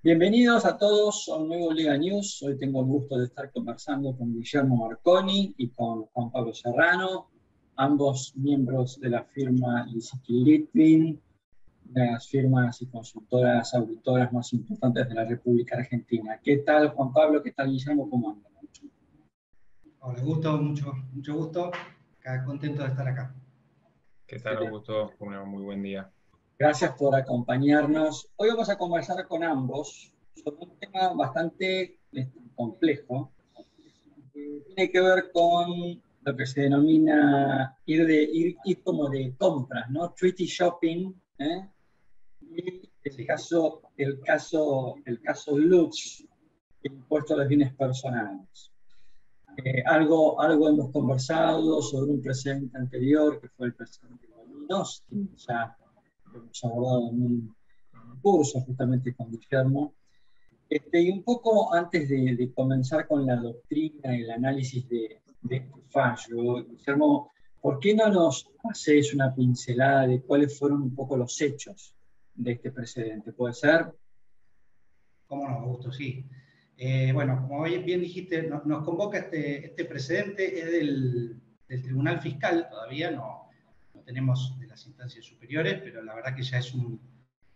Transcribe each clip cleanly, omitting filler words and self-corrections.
Bienvenidos a todos a un nuevo Liga News. Hoy tengo el gusto de estar conversando con Guillermo Marconi y con Juan Pablo Serrano, ambos miembros de la firma Lissiky Litvin, de las firmas y consultoras auditoras más importantes de la República Argentina. ¿Qué tal, Juan Pablo? ¿Qué tal, Guillermo? ¿Cómo andan? Hola, Augusto, mucho gusto. Contento de estar acá. ¿Qué tal, Augusto? Un muy buen día. Gracias por acompañarnos. Hoy vamos a conversar con ambos sobre un tema bastante complejo. Tiene que ver con lo que se denomina ir como de compras, ¿no? Treaty shopping, ¿eh? Y el caso Lutz, el impuesto a los bienes personales. Algo hemos conversado sobre un precedente anterior, que fue el precedente de Molinos, que ya hemos abordado en un curso justamente con Guillermo. Y un poco antes de comenzar con la doctrina y el análisis de este fallo, Guillermo, ¿por qué no nos haces una pincelada de cuáles fueron un poco los hechos de este precedente? ¿Puede ser? ¿Cómo no, Augusto? Sí. Bueno, como bien dijiste, nos convoca este precedente, es del Tribunal Fiscal, todavía no tenemos de las instancias superiores, pero la verdad que ya es un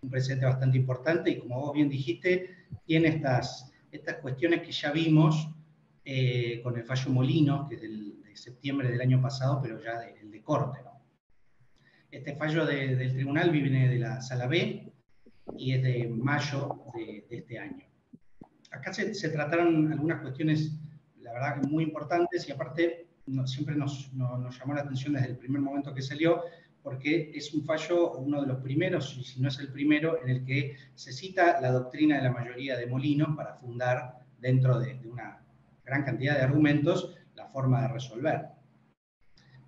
precedente bastante importante y como vos bien dijiste, tiene estas cuestiones que ya vimos con el fallo Molinos, que es de septiembre del año pasado, pero ya el de corte, ¿no? Este fallo del tribunal viene de la Sala B y es de mayo de este año. Acá se trataron algunas cuestiones, la verdad, muy importantes y aparte siempre nos llamó la atención desde el primer momento que salió, porque es un fallo, uno de los primeros, y si no es el primero, en el que se cita la doctrina de la mayoría de Molinos para fundar, dentro de una gran cantidad de argumentos, la forma de resolver.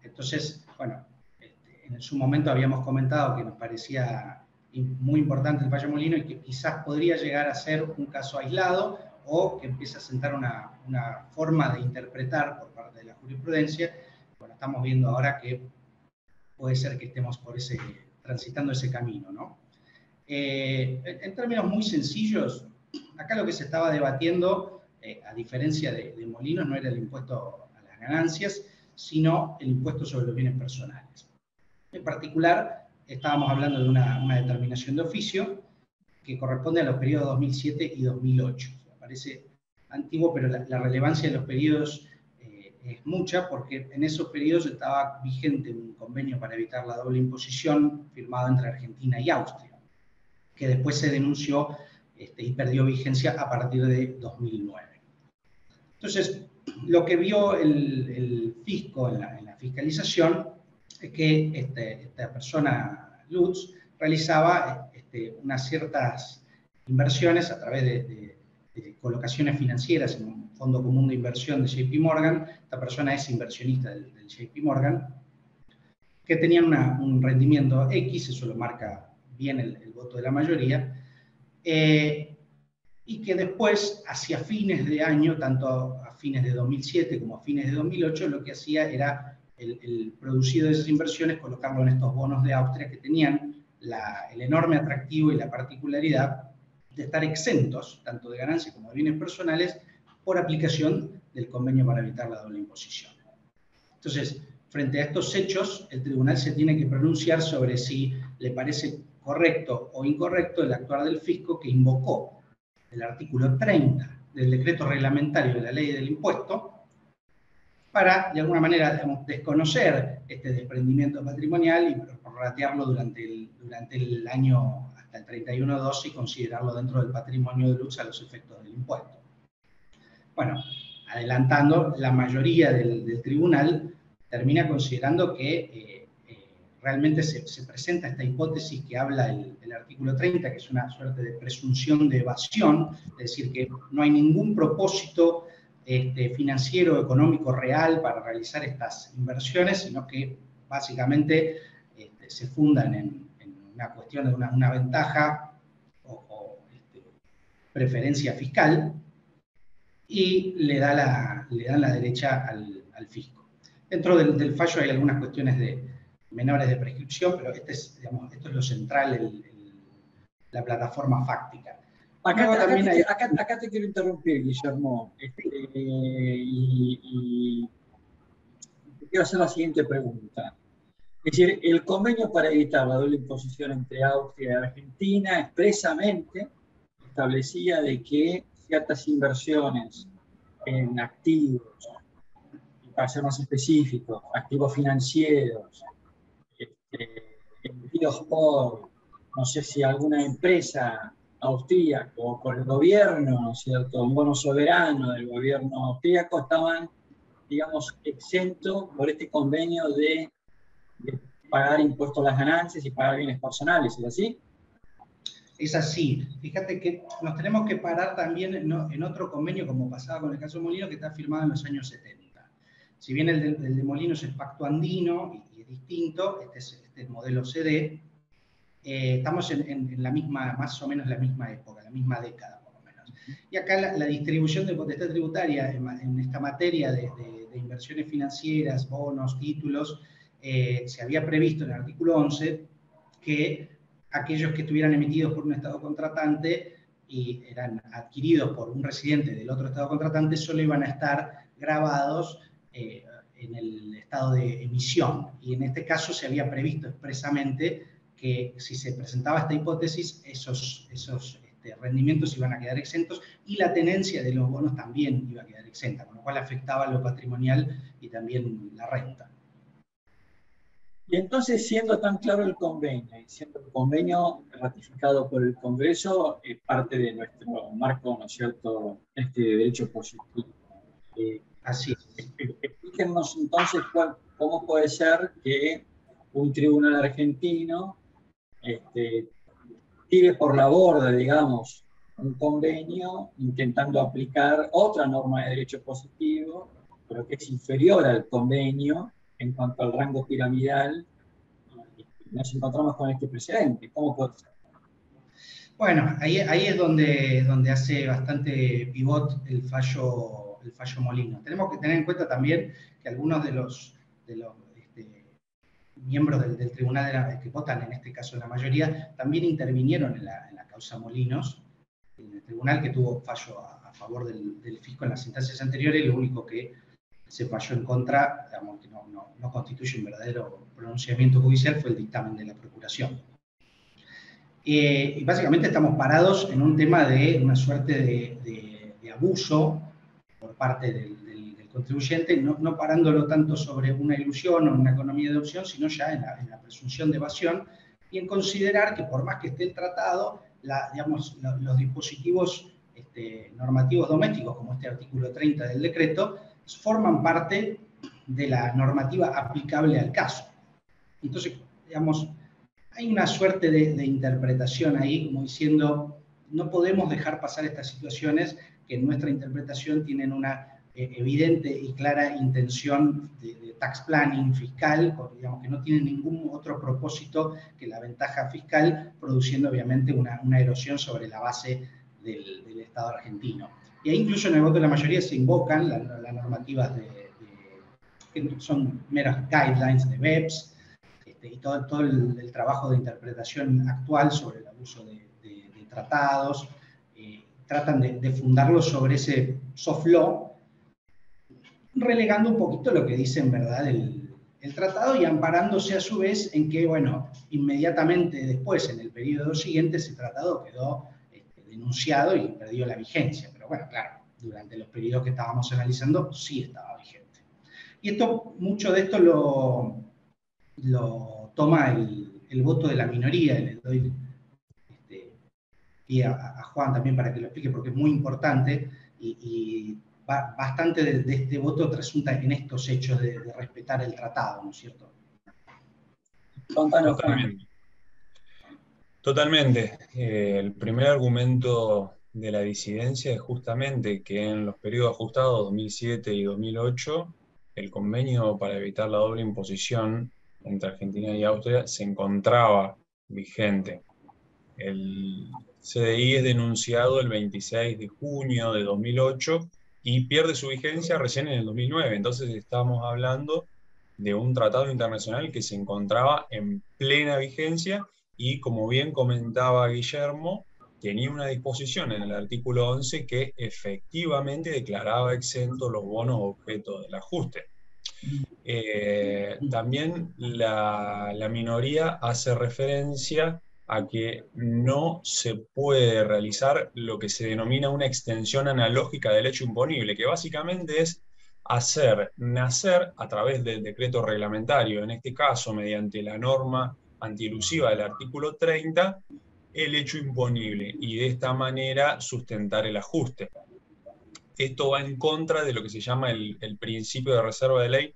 Entonces, bueno, en su momento habíamos comentado que nos parecía muy importante el fallo Molino y que quizás podría llegar a ser un caso aislado o que empiece a sentar una forma de interpretar por parte de la jurisprudencia. Bueno, estamos viendo ahora que puede ser que estemos transitando ese camino, ¿no? En términos muy sencillos, acá lo que se estaba debatiendo, a diferencia de Molinos, no era el impuesto a las ganancias, sino el impuesto sobre los bienes personales. En particular, estábamos hablando de una determinación de oficio que corresponde a los periodos 2007 y 2008. Parece antiguo, pero la relevancia de los periodos es mucha, porque en esos periodos estaba vigente un convenio para evitar la doble imposición firmado entre Argentina y Austria, que después se denunció y perdió vigencia a partir de 2009. Entonces, lo que vio el fisco en la fiscalización es que esta persona, Lutz, realizaba unas ciertas inversiones a través de colocaciones financieras en un fondo común de inversión de JP Morgan. Esta persona es inversionista del JP Morgan, que tenían un rendimiento X, eso lo marca bien el voto de la mayoría, y que después, hacia fines de año, tanto a fines de 2007 como a fines de 2008, lo que hacía era el producido de esas inversiones, colocarlo en estos bonos de Austria que tenían el enorme atractivo y la particularidad de estar exentos, tanto de ganancias como de bienes personales, por aplicación del convenio para evitar la doble imposición. Entonces, frente a estos hechos, el tribunal se tiene que pronunciar sobre si le parece correcto o incorrecto el actuar del fisco que invocó el artículo 30 del decreto reglamentario de la ley del impuesto para, de alguna manera, digamos, desconocer este desprendimiento patrimonial y prorratearlo durante el año hasta el 31/12 y considerarlo dentro del patrimonio de Lutz a los efectos del impuesto. Bueno, adelantando, la mayoría del tribunal termina considerando que realmente se presenta esta hipótesis que habla el artículo 30, que es una suerte de presunción de evasión, es decir, que no hay ningún propósito financiero o económico real para realizar estas inversiones, sino que básicamente se fundan en una cuestión de una ventaja o preferencia fiscal, y le dan la derecha al fisco. Dentro del fallo hay algunas cuestiones menores de prescripción, pero esto es lo central, la plataforma fáctica. Acá te quiero interrumpir, Guillermo, y te quiero hacer la siguiente pregunta. Es decir, el convenio para evitar la doble imposición entre Austria y Argentina expresamente establecía de que ciertas inversiones en activos, para ser más específicos, activos financieros, emitidos por, no sé si alguna empresa austríaca o por el gobierno, ¿no es cierto?, un bono soberano del gobierno austríaco, estaban, digamos, exentos por este convenio de pagar impuestos a las ganancias y pagar bienes personales, ¿es así? Es así. Fíjate que nos tenemos que parar también en otro convenio, como pasaba con el caso de Molino, que está firmado en los años 70. Si bien el de Molinos es pacto andino y es distinto, este es el modelo CD, estamos en la misma, más o menos la misma época, la misma década por lo menos. Y acá la distribución de potestad tributaria en esta materia de inversiones financieras, bonos, títulos, se había previsto en el artículo 11 que aquellos que estuvieran emitidos por un Estado contratante y eran adquiridos por un residente del otro Estado contratante solo iban a estar grabados en el estado de emisión. Y en este caso se había previsto expresamente que si se presentaba esta hipótesis, esos rendimientos iban a quedar exentos y la tenencia de los bonos también iba a quedar exenta, con lo cual afectaba lo patrimonial y también la renta. Y entonces, siendo tan claro el convenio, y siendo el convenio ratificado por el Congreso, es parte de nuestro marco, ¿no es cierto?, de derecho positivo. Así es. Explíquenos entonces cómo puede ser que un tribunal argentino tire por la borda, digamos, un convenio intentando aplicar otra norma de derecho positivo, pero que es inferior al convenio en cuanto al rango piramidal, y nos encontramos con este precedente. ¿Cómo puede ser? Bueno, ahí es donde hace bastante pivot el fallo Molino. Tenemos que tener en cuenta también que algunos de los miembros del tribunal que votan, en este caso la mayoría, también intervinieron en la causa Molinos, en el tribunal que tuvo fallo a favor del fisco en las instancias anteriores, y lo único que se falló en contra, digamos, que no constituye un verdadero pronunciamiento judicial, fue el dictamen de la Procuración. Y básicamente estamos parados en un tema de una suerte de abuso por parte del contribuyente, no parándolo tanto sobre una ilusión o una economía de opción, sino ya en la presunción de evasión, y en considerar que por más que esté el tratado, los dispositivos normativos domésticos, como este artículo 30 del decreto, forman parte de la normativa aplicable al caso. Entonces, digamos, hay una suerte de interpretación ahí, como diciendo, no podemos dejar pasar estas situaciones que en nuestra interpretación tienen una evidente y clara intención de tax planning fiscal, digamos que no tienen ningún otro propósito que la ventaja fiscal, produciendo obviamente una erosión sobre la base del Estado argentino. Y ahí incluso en el voto de la mayoría se invocan las normativas que son meras guidelines de BEPS, y todo el trabajo de interpretación actual sobre el abuso de tratados, tratan de fundarlo sobre ese soft law, relegando un poquito lo que dice en verdad el tratado y amparándose a su vez en que, bueno, inmediatamente después, en el periodo siguiente, ese tratado quedó denunciado y perdió la vigencia. Pero bueno, claro, durante los periodos que estábamos analizando sí estaba vigente. Y mucho de esto lo toma el voto de la minoría, y le doy pie a Juan también para que lo explique, porque es muy importante y bastante de este voto resulta en estos hechos de respetar el tratado, ¿no es cierto? Totalmente. Totalmente. El primer argumento de la disidencia es justamente que en los periodos ajustados 2007 y 2008, el convenio para evitar la doble imposición entre Argentina y Austria se encontraba vigente. El CDI es denunciado el 26 de junio de 2008 y pierde su vigencia recién en el 2009. Entonces estamos hablando de un tratado internacional que se encontraba en plena vigencia y, como bien comentaba Guillermo, tenía una disposición en el artículo 11 que efectivamente declaraba exentos los bonos objeto del ajuste. También la minoría hace referencia a que no se puede realizar lo que se denomina una extensión analógica del hecho imponible, que básicamente es hacer nacer a través del decreto reglamentario, en este caso mediante la norma antielusiva del artículo 30, el hecho imponible y de esta manera sustentar el ajuste. Esto va en contra de lo que se llama el principio de reserva de ley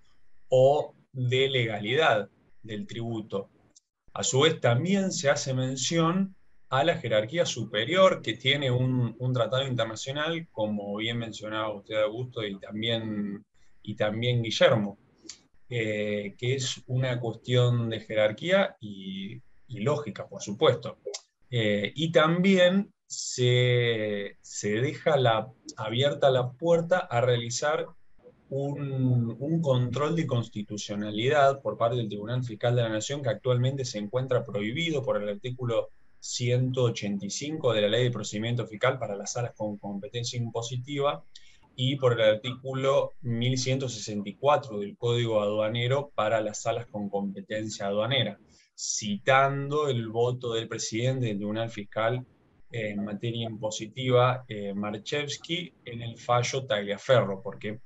o de legalidad del tributo. A su vez, también se hace mención a la jerarquía superior que tiene un tratado internacional, como bien mencionaba usted, Augusto, y también Guillermo, que es una cuestión de jerarquía y lógica, por supuesto. Y también se deja abierta la puerta a realizar un control de constitucionalidad por parte del Tribunal Fiscal de la Nación, que actualmente se encuentra prohibido por el artículo 185 de la Ley de Procedimiento Fiscal para las salas con competencia impositiva y por el artículo 1164 del Código Aduanero para las salas con competencia aduanera, citando el voto del presidente del Tribunal Fiscal en materia impositiva, Marchevsky, en el fallo Tagliaferro, porque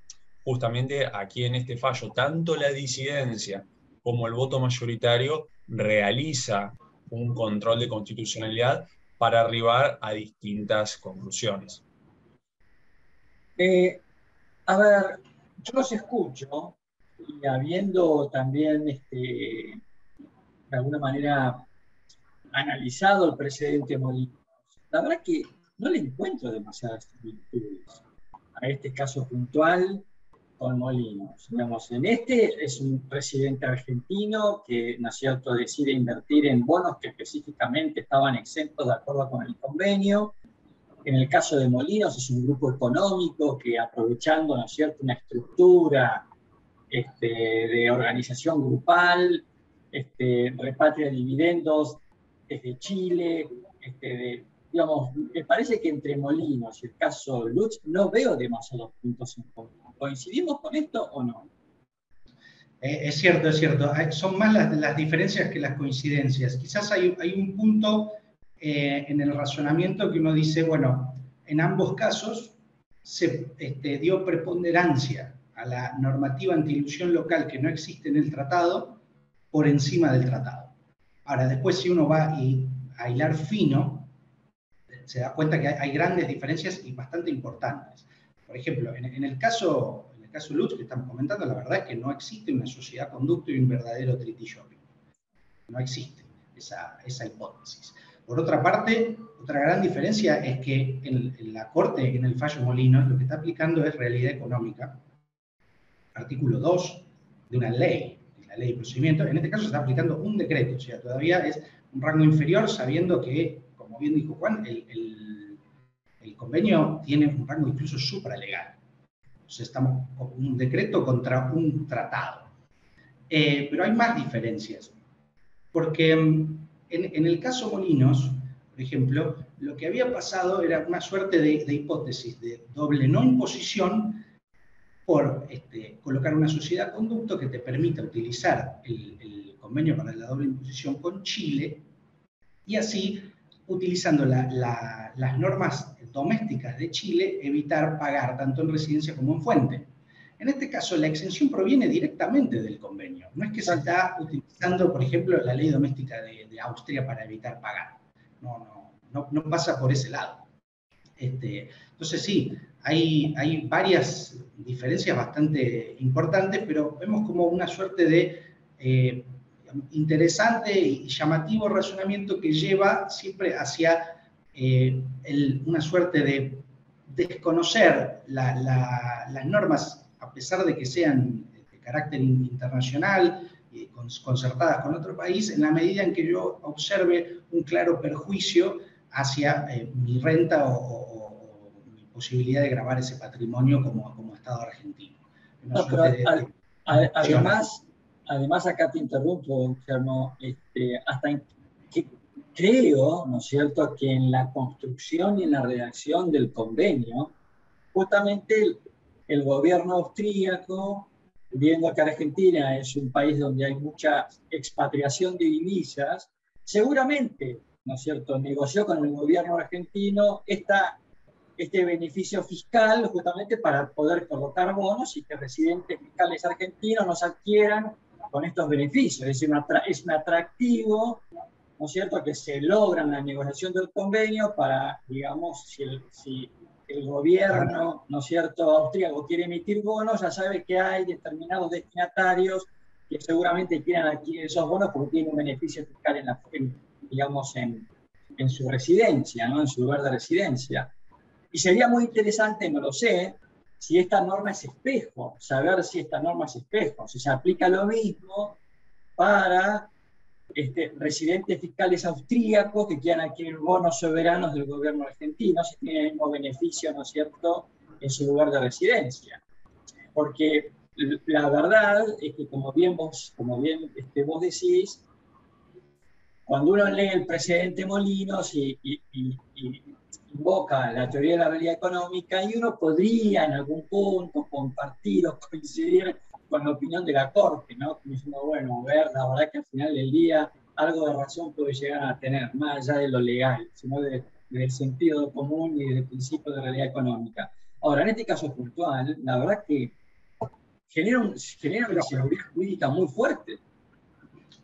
justamente aquí en este fallo, tanto la disidencia como el voto mayoritario realiza un control de constitucionalidad para arribar a distintas conclusiones. A ver, yo los escucho y habiendo también, de alguna manera, analizado el precedente Molinos, la verdad que no le encuentro demasiadas similitudes a este caso puntual con Molinos. Digamos, en este es un presidente argentino que, ¿no es cierto?, decide invertir en bonos que específicamente estaban exentos de acuerdo con el convenio. En el caso de Molinos es un grupo económico que, aprovechando, ¿no es cierto?, una estructura de organización grupal, repatria dividendos desde Chile, digamos, me parece que entre Molinos y el caso Lutz no veo demasiados puntos en común. ¿Coincidimos con esto o no? Es cierto, es cierto. Son más las diferencias que las coincidencias. Quizás hay un punto en el razonamiento que uno dice, bueno, en ambos casos se dio preponderancia a la normativa antiilusión local que no existe en el tratado por encima del tratado. Ahora, después si uno va a hilar fino, se da cuenta que hay grandes diferencias y bastante importantes. Por ejemplo, en el caso Lutz que estamos comentando, la verdad es que no existe una sociedad conducto y un verdadero treaty shopping. No existe esa hipótesis. Por otra parte, otra gran diferencia es que en la Corte, en el fallo Molinos, lo que está aplicando es realidad económica, artículo 2 de una ley, la ley de procedimiento. En este caso se está aplicando un decreto, o sea, todavía es un rango inferior, sabiendo que, como bien dijo Juan, el convenio tiene un rango incluso supralegal. Entonces estamos con un decreto contra un tratado. Pero hay más diferencias, porque en el caso Molinos, por ejemplo, lo que había pasado era una suerte de hipótesis de doble no imposición por colocar una sociedad conducto que te permita utilizar el convenio para la doble imposición con Chile y así, utilizando las normas domésticas de Chile, evitar pagar tanto en residencia como en fuente. En este caso, la exención proviene directamente del convenio. No es que se está utilizando, por ejemplo, la ley doméstica de Austria para evitar pagar. No pasa por ese lado. Entonces sí, hay varias diferencias bastante importantes, pero vemos como una suerte de interesante y llamativo razonamiento que lleva siempre hacia una suerte de desconocer las normas, a pesar de que sean de carácter internacional y concertadas con otro país, en la medida en que yo observe un claro perjuicio hacia mi renta o mi posibilidad de gravar ese patrimonio como Estado argentino. No, pero además, acá te interrumpo, Guillermo, ¿hasta creo, ¿no es cierto?, que en la construcción y en la redacción del convenio, justamente el gobierno austríaco, viendo que Argentina es un país donde hay mucha expatriación de divisas, seguramente, ¿no es cierto?, negoció con el gobierno argentino este beneficio fiscal justamente para poder colocar bonos y que residentes fiscales argentinos nos adquieran con estos beneficios. Es decir, es un atractivo, ¿no es cierto?, que se logra en la negociación del convenio para, digamos, si el gobierno, ¿no es cierto?, austríaco quiere emitir bonos, ya sabe que hay determinados destinatarios que seguramente quieran adquirir esos bonos porque tienen un beneficio fiscal digamos, en su residencia, ¿no?, en su lugar de residencia. Y sería muy interesante, no lo sé, si esta norma es espejo, saber si esta norma es espejo, si se aplica lo mismo para residentes fiscales austríacos que quieran adquirir bonos soberanos del gobierno argentino, si tienen el mismo beneficio, ¿no es cierto?, en su lugar de residencia. Porque la verdad es que, como bien vos decís, cuando uno lee el presidente Molinos y invoca la teoría de la realidad económica, y uno podría en algún punto compartir o coincidir con la opinión de la Corte, ¿no? Como diciendo, bueno, ver, la verdad que al final del día algo de razón puede llegar a tener, más allá de lo legal, sino del sentido común y del principio de realidad económica. Ahora, en este caso puntual, la verdad que genera una inseguridad jurídica muy fuerte.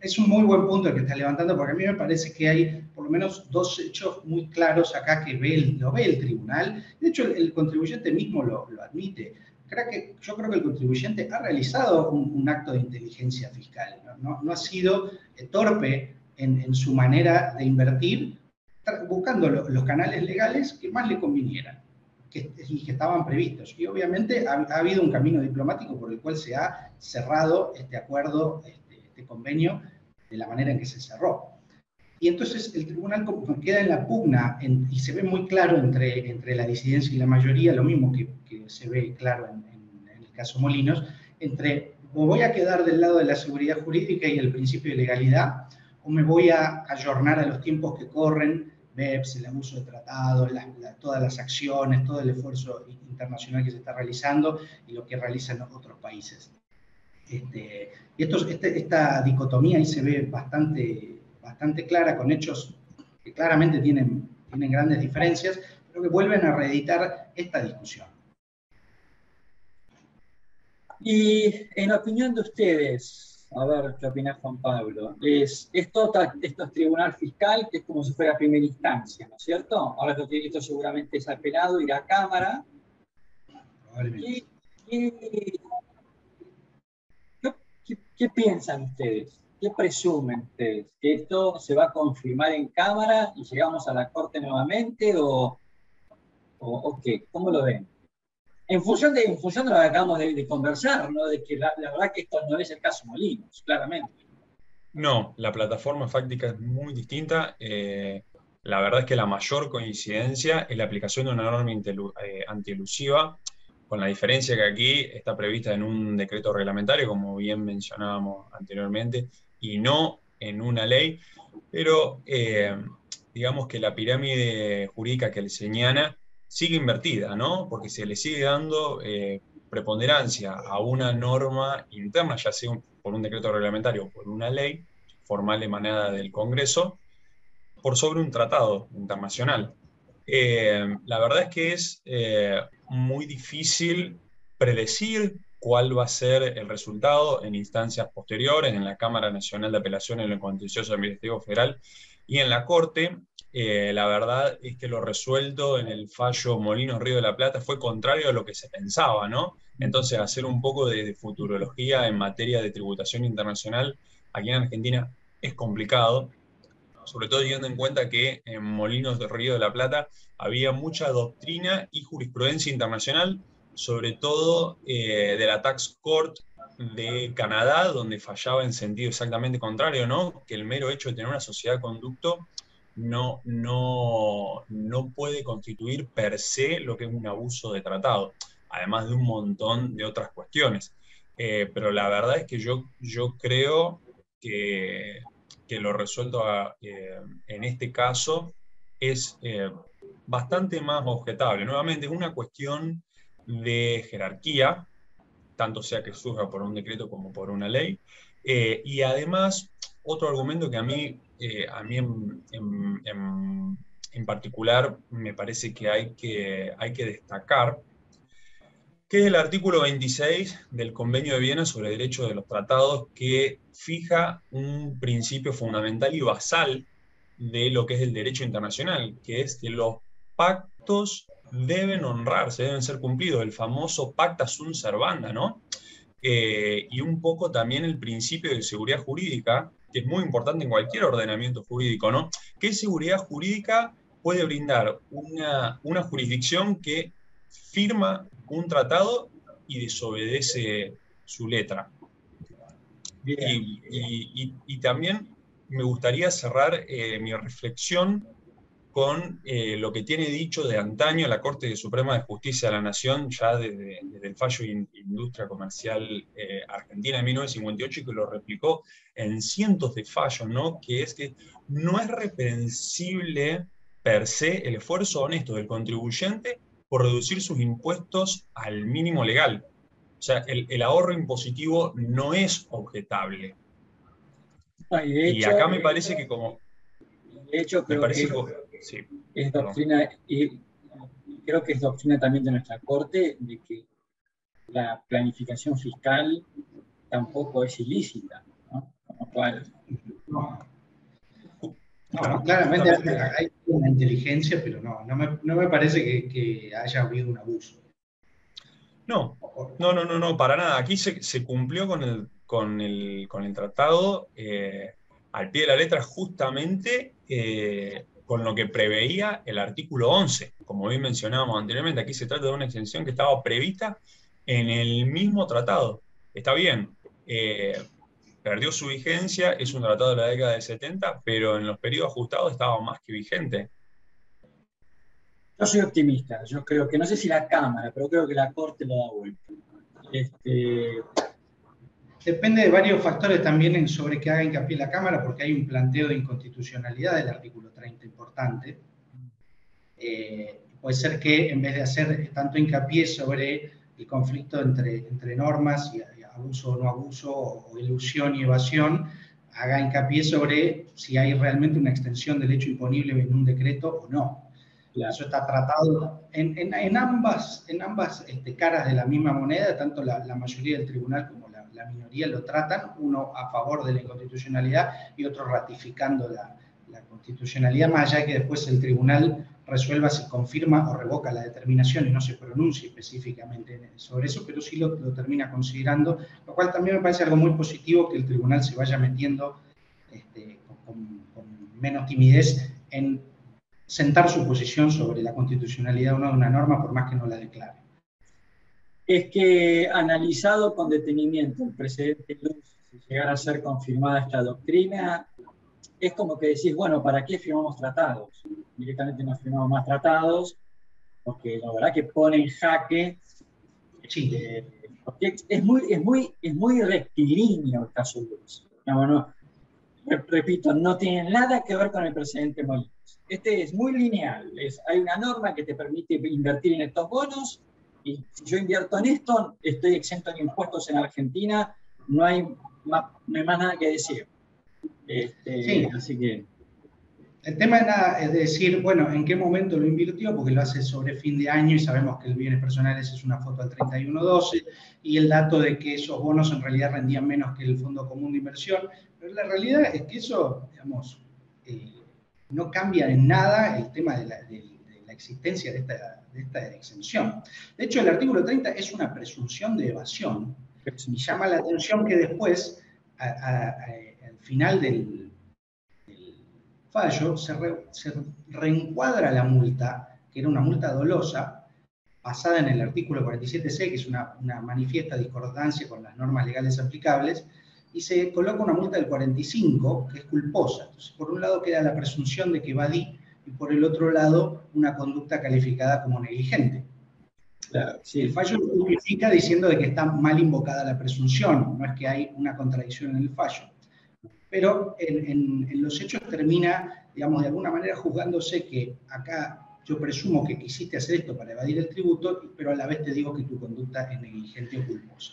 Es un muy buen punto el que está levantando, porque a mí me parece que hay por lo menos dos hechos muy claros acá que lo ve el tribunal. De hecho, el contribuyente mismo lo admite. Yo creo que el contribuyente ha realizado un acto de inteligencia fiscal. No ha sido torpe en su manera de invertir, buscando los canales legales que más le convinieran y que estaban previstos. Y obviamente ha habido un camino diplomático por el cual se ha cerrado este acuerdo, este convenio, de la manera en que se cerró. Y entonces el tribunal queda en la pugna y se ve muy claro entre la disidencia y la mayoría, lo mismo que se ve claro en el caso Molinos, entre o voy a quedar del lado de la seguridad jurídica y el principio de legalidad, o me voy a ayornar a los tiempos que corren, BEPS, el abuso de tratados, todas las acciones, todo el esfuerzo internacional que se está realizando y lo que realizan otros países. Y esta dicotomía ahí se ve bastante clara, con hechos que claramente tienen grandes diferencias, pero que vuelven a reeditar esta discusión. Y en opinión de ustedes, a ver qué opina Juan Pablo, esto es tribunal fiscal, que es como si fuera primera instancia, ¿no es cierto? Ahora esto seguramente es apelado, irá a Cámara. Probablemente. ¿Qué piensan ustedes? ¿Qué presumen ustedes? ¿Que esto se va a confirmar en Cámara y llegamos a la Corte nuevamente o qué? ¿Cómo lo ven? En función de lo que acabamos de conversar, ¿no? De que la verdad que esto no es el caso Molinos, claramente. No, la plataforma fáctica es muy distinta. La verdad es que la mayor coincidencia es la aplicación de una norma antielusiva, con la diferencia que aquí está prevista en un decreto reglamentario, como bien mencionábamos anteriormente, y no en una ley, pero digamos que la pirámide jurídica que le señala sigue invertida, ¿no? Porque se le sigue dando preponderancia a una norma interna, ya sea por un decreto reglamentario o por una ley formal emanada del Congreso, por sobre un tratado internacional. La verdad es que es muy difícil predecir cuál va a ser el resultado en instancias posteriores, en la Cámara Nacional de Apelaciones, en el Contencioso Administrativo Federal y en la Corte. La verdad es que lo resuelto en el fallo Molinos Río de la Plata fue contrario a lo que se pensaba, ¿no? Entonces, hacer un poco de futurología en materia de tributación internacional aquí en Argentina es complicado, sobre todo teniendo en cuenta que en Molinos de Río de la Plata había mucha doctrina y jurisprudencia internacional, sobre todo de la Tax Court de Canadá, donde fallaba en sentido exactamente contrario, ¿no? Que el mero hecho de tener una sociedad de conducto no puede constituir per se lo que es un abuso de tratado, además de un montón de otras cuestiones. Pero la verdad es que yo creo que que lo resuelto en este caso es bastante más objetable. Nuevamente, es una cuestión de jerarquía, tanto sea que surja por un decreto como por una ley. Y además, otro argumento que a mí en particular me parece que hay que destacar, que es el artículo 26 del Convenio de Viena sobre Derechos de los Tratados, que fija un principio fundamental y basal de lo que es el derecho internacional, que es que los pactos deben honrarse, deben ser cumplidos, el famoso pacta sunt servanda, ¿no? Y un poco también el principio de seguridad jurídica, que es muy importante en cualquier ordenamiento jurídico, ¿no? ¿Qué seguridad jurídica puede brindar una jurisdicción que firma un tratado y desobedece su letra? Y también me gustaría cerrar mi reflexión con lo que tiene dicho de antaño la Corte Suprema de Justicia de la Nación, ya desde el fallo Industria Comercial Argentina de 1958, y que lo replicó en cientos de fallos, ¿no? Que es que no es reprensible per se el esfuerzo honesto del contribuyente por reducir sus impuestos al mínimo legal. O sea, el ahorro impositivo no es objetable. Y acá me parece que como... De hecho, creo que sí, es doctrina, y creo que es doctrina también de nuestra Corte, de que la planificación fiscal tampoco es ilícita, ¿no? Con lo cual... No, claramente hay una inteligencia, pero no me parece que haya habido un abuso. No, para nada. Aquí se cumplió con el tratado al pie de la letra, justamente con lo que preveía el artículo 11. Como bien mencionábamos anteriormente, aquí se trata de una exención que estaba prevista en el mismo tratado. Está bien, perdió su vigencia, es un tratado de la década del 70, pero en los periodos ajustados estaba más que vigente. Yo soy optimista, yo creo que, no sé si la Cámara, pero creo que la Corte lo da vuelta. Depende de varios factores también sobre que haga hincapié la Cámara, porque hay un planteo de inconstitucionalidad del artículo 30 importante. Puede ser que en vez de hacer tanto hincapié sobre el conflicto entre normas y abuso o no abuso, o ilusión y evasión, haga hincapié sobre si hay realmente una extensión del hecho imponible en un decreto o no. Claro. Eso está tratado en ambas caras de la misma moneda, tanto la mayoría del tribunal como la minoría lo tratan, uno a favor de la inconstitucionalidad y otro ratificando la constitucionalidad, más allá de que después el tribunal resuelva si confirma o revoca la determinación y no se pronuncie específicamente sobre eso, pero sí lo termina considerando, lo cual también me parece algo muy positivo, que el tribunal se vaya metiendo con menos timidez en sentar su posición sobre la constitucionalidad o no de una norma, por más que no la declare. Es que, analizado con detenimiento el precedente Luz, si llegara a ser confirmada esta doctrina, es como que decís, bueno, ¿para qué firmamos tratados? Directamente no firmamos más tratados, porque la verdad que pone en jaque, porque es muy rectilíneo el caso Luz. Repito, no tiene nada que ver con el precedente Molinos. Este es muy lineal, hay una norma que te permite invertir en estos bonos, y si yo invierto en esto, estoy exento de impuestos en Argentina, no hay más nada que decir. Sí. Así que... El tema es decir, bueno, ¿en qué momento lo invirtió? Porque lo hace sobre fin de año y sabemos que el bienes personales es una foto al 31/12, y el dato de que esos bonos en realidad rendían menos que el Fondo Común de Inversión, pero la realidad es que eso, digamos, no cambia en nada el tema de la existencia de esta exención. De hecho, el artículo 30 es una presunción de evasión, y llama la atención que después, al final del fallo, se reencuadra la multa, que era una multa dolosa, basada en el artículo 47C, que es una manifiesta discordancia con las normas legales aplicables, y se coloca una multa del 45, que es culposa. Entonces, por un lado queda la presunción de que evadí, y por el otro lado, una conducta calificada como negligente. Claro, sí. El fallo lo justifica diciendo de que está mal invocada la presunción, no es que hay una contradicción en el fallo. pero en los hechos termina, digamos, de alguna manera juzgándose que acá yo presumo que quisiste hacer esto para evadir el tributo, pero a la vez te digo que tu conducta es negligente o culposa.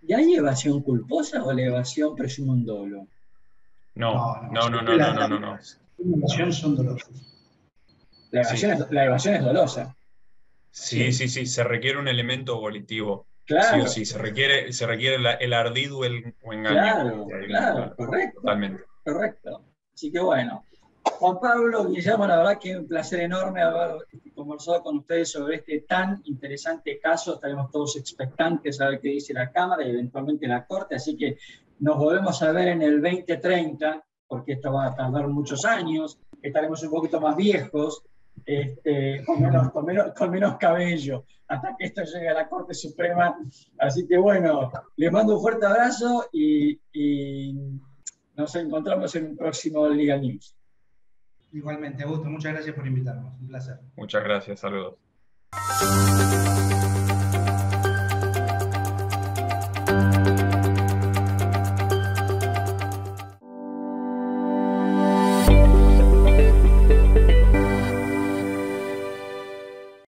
¿Y hay evasión culposa o la evasión presume un dolo? No. Las evasión son dolosas. La evasión es dolosa. Sí, se requiere un elemento volitivo. Claro. Sí o sí, se requiere el ardid o engaño. Claro, correcto. Totalmente. Correcto. Así que bueno. Juan Pablo, Guillermo, la verdad que un placer enorme haber conversado con ustedes sobre este tan interesante caso. Estaremos todos expectantes a ver qué dice la Cámara y eventualmente la Corte. Así que nos volvemos a ver en el 2030, porque esto va a tardar muchos años. Estaremos un poquito más viejos, con menos cabello, hasta que esto llegue a la Corte Suprema. Así que bueno, les mando un fuerte abrazo y nos encontramos en un próximo Legal News. Igualmente, Augusto, muchas gracias por invitarnos. Un placer. Muchas gracias, saludos.